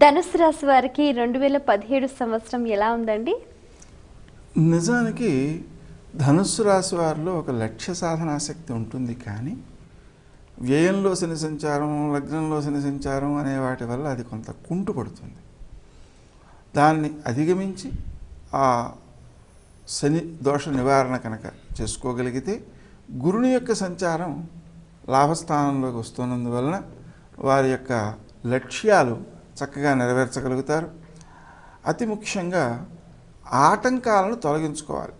ధనుసు రాశి వారికి 2017 సంవత్సరం ఎలా ఉందండి? నిజానికి ధనుస్సు రాశి వారిలో ఒక లక్ష్య సాధనాశక్తి ఉంటుంది, కానీ వ్యయంలో శని సంచారం, లగ్నంలో శని సంచారం అనే వాటి వల్ల అది కొంత కుంటుపడుతుంది. దాన్ని అధిగమించి ఆ శని దోష నివారణ కనుక చేసుకోగలిగితే గురుని యొక్క సంచారం లాభస్థానంలోకి వస్తున్నందువలన వారి యొక్క లక్ష్యాలు చక్కగా నెరవేర్చగలుగుతారు. అతి ముఖ్యంగా ఆటంకాలను తొలగించుకోవాలి,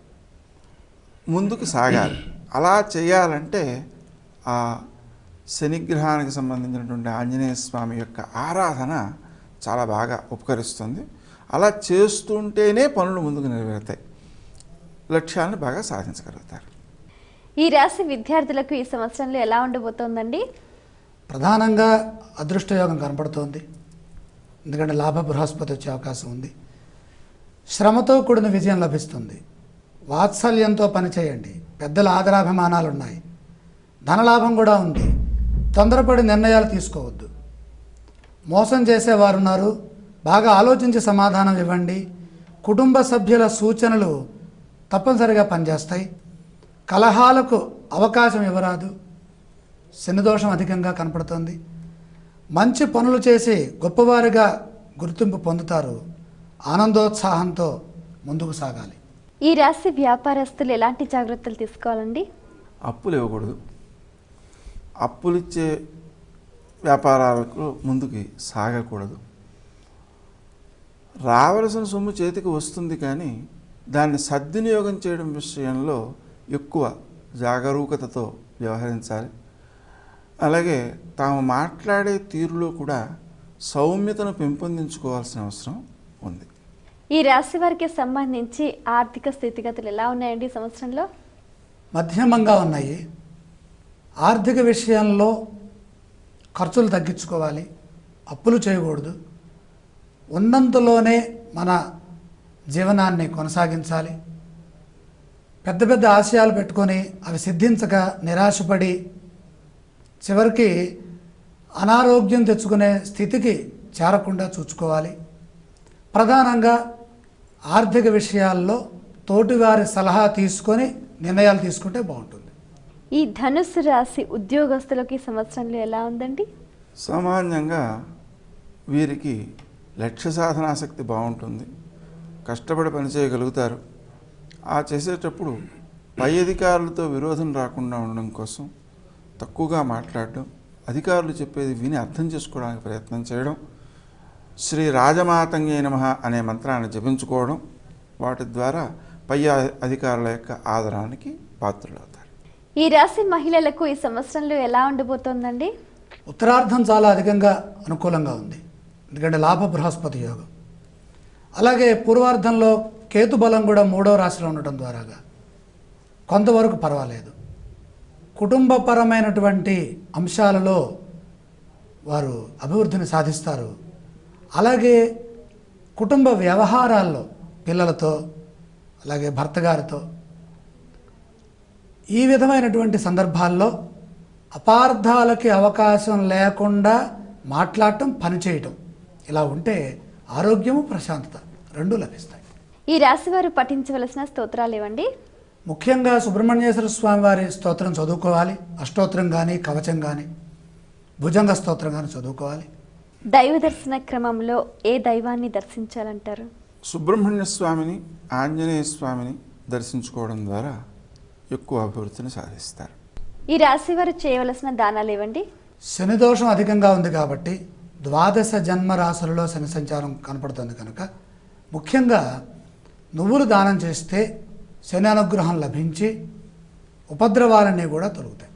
ముందుకు సాగాలి. అలా చేయాలంటే ఆ శనిగ్రహానికి సంబంధించినటువంటి ఆంజనేయ స్వామి యొక్క ఆరాధన చాలా బాగా ఉపకరిస్తుంది. అలా చేస్తుంటేనే పనులు ముందుకు నెరవేరుతాయి, లక్ష్యాలను బాగా సాధించగలుగుతారు. ఈ రాశి విద్యార్థులకు ఈ సంవత్సరంలో ఎలా ఉండబోతోందండి? ప్రధానంగా అదృష్టయోగం కనపడుతోంది. ఎందుకంటే లాభ బృహస్పతి వచ్చే అవకాశం ఉంది. శ్రమతో కూడిన విజయం లభిస్తుంది. వాత్సల్యంతో పనిచేయండి. పెద్దల ఆదరాభిమానాలు ఉన్నాయి. ధనలాభం కూడా ఉంది. తొందరపడి నిర్ణయాలు తీసుకోవద్దు. మోసం చేసేవారు ఉన్నారు, బాగా ఆలోచించి సమాధానం ఇవ్వండి. కుటుంబ సభ్యుల సూచనలు తప్పనిసరిగా పనిచేస్తాయి. కలహాలకు అవకాశం ఇవ్వరాదు. శనిదోషం అధికంగా కనపడుతుంది. మంచి పనులు చేసి గొప్పవారిగా గుర్తింపు పొందుతారు. ఆనందోత్సాహంతో ముందుకు సాగాలి. ఈ రాశి వ్యాపారస్తులు ఎలాంటి జాగ్రత్తలు తీసుకోవాలండి? అప్పులు ఇవ్వకూడదు. అప్పులిచ్చే వ్యాపారాలకు ముందుకు సాగకూడదు. రావలసిన సొమ్ము చేతికి వస్తుంది, కానీ దాన్ని సద్వినియోగం చేయడం విషయంలో ఎక్కువ జాగరూకతతో వ్యవహరించాలి. అలాగే తాము మాట్లాడే తీరులో కూడా సౌమ్యతను పెంపొందించుకోవాల్సిన అవసరం ఉంది. ఈ రాశి వారికి సంబంధించి ఆర్థిక స్థితిగతులు ఎలా ఉన్నాయండి ఈ సంవత్సరంలో? మధ్యమంగా ఉన్నాయి. ఆర్థిక విషయంలో ఖర్చులు తగ్గించుకోవాలి, అప్పులు చేయకూడదు. ఉన్నంతలోనే మన జీవనాన్ని కొనసాగించాలి. పెద్ద పెద్ద ఆశయాలు పెట్టుకొని అవి సిద్ధించక నిరాశపడి చివరికి అనారోగ్యం తెచ్చుకునే స్థితికి చేరకుండా చూసుకోవాలి. ప్రధానంగా ఆర్థిక విషయాల్లో తోటివారి సలహా తీసుకొని నిర్ణయాలు తీసుకుంటే బాగుంటుంది. ఈ ధనుస్సు రాశి ఉద్యోగస్తులకి సంవత్సరంలో ఎలా ఉందండి? సామాన్యంగా వీరికి లక్ష్య సాధనాశక్తి బాగుంటుంది. కష్టపడి పనిచేయగలుగుతారు. ఆ చేసేటప్పుడు పై అధికారులతో విరోధం రాకుండా ఉండడం కోసం తక్కువగా మాట్లాడడం, అధికారులు చెప్పేది విని అర్థం చేసుకోవడానికి ప్రయత్నం చేయడం, శ్రీ రాజమాతంగే నమః అనే మంత్రాన్ని జపించుకోవడం, వాటి ద్వారా పై అధికారుల యొక్క ఆదరానికి పాత్రులవుతారు. ఈ రాశి మహిళలకు ఈ సంవత్సరంలో ఎలా ఉండబోతోందండి? ఉత్తరార్ధం చాలా అధికంగా అనుకూలంగా ఉంది. ఎందుకంటే లాభ బృహస్పతి యోగం. అలాగే పూర్వార్ధంలో కేతు బలం కూడా 3వ రాశిలో ఉండటం ద్వారాగా కొంతవరకు పర్వాలేదు. కుటుంబపరమైనటువంటి అంశాలలో వారు అభివృద్ధిని సాధిస్తారు. అలాగే కుటుంబ వ్యవహారాల్లో పిల్లలతో, అలాగే భర్త గారితో ఈ విధమైనటువంటి సందర్భాల్లో అపార్థాలకి అవకాశం లేకుండా మాట్లాడటం, పనిచేయటం, ఇలా ఉంటే ఆరోగ్యము, ప్రశాంతత రెండూ లభిస్తాయి. ఈ రాశి వారు పఠించవలసిన స్తోత్రాలు ఏవండి? ముఖ్యంగా సుబ్రహ్మణ్యేశ్వర స్వామి వారి స్తోత్రం చదువుకోవాలి. అష్టోత్తరం కానీ, కవచం కానీ, భుజంగ స్తోత్రం కానీ చదువుకోవాలి. దైవ దర్శన క్రమంలో ఏ దైవాన్ని దర్శించాలంటారు? సుబ్రహ్మణ్య స్వామిని, ఆంజనేయ స్వామిని దర్శించుకోవడం ద్వారా ఎక్కువ అభివృద్ధిని సాధిస్తారు. ఈ రాశి వారు చేయవలసిన దానాలు ఏవండి? శనిదోషం అధికంగా ఉంది కాబట్టి 12 జన్మ రాశులలో శని సంచారం కనపడుతుంది కనుక ముఖ్యంగా నువ్వులు దానం చేస్తే శని అనుగ్రహం లభించి ఉపద్రవాలన్నీ కూడా తొలగుతాయి.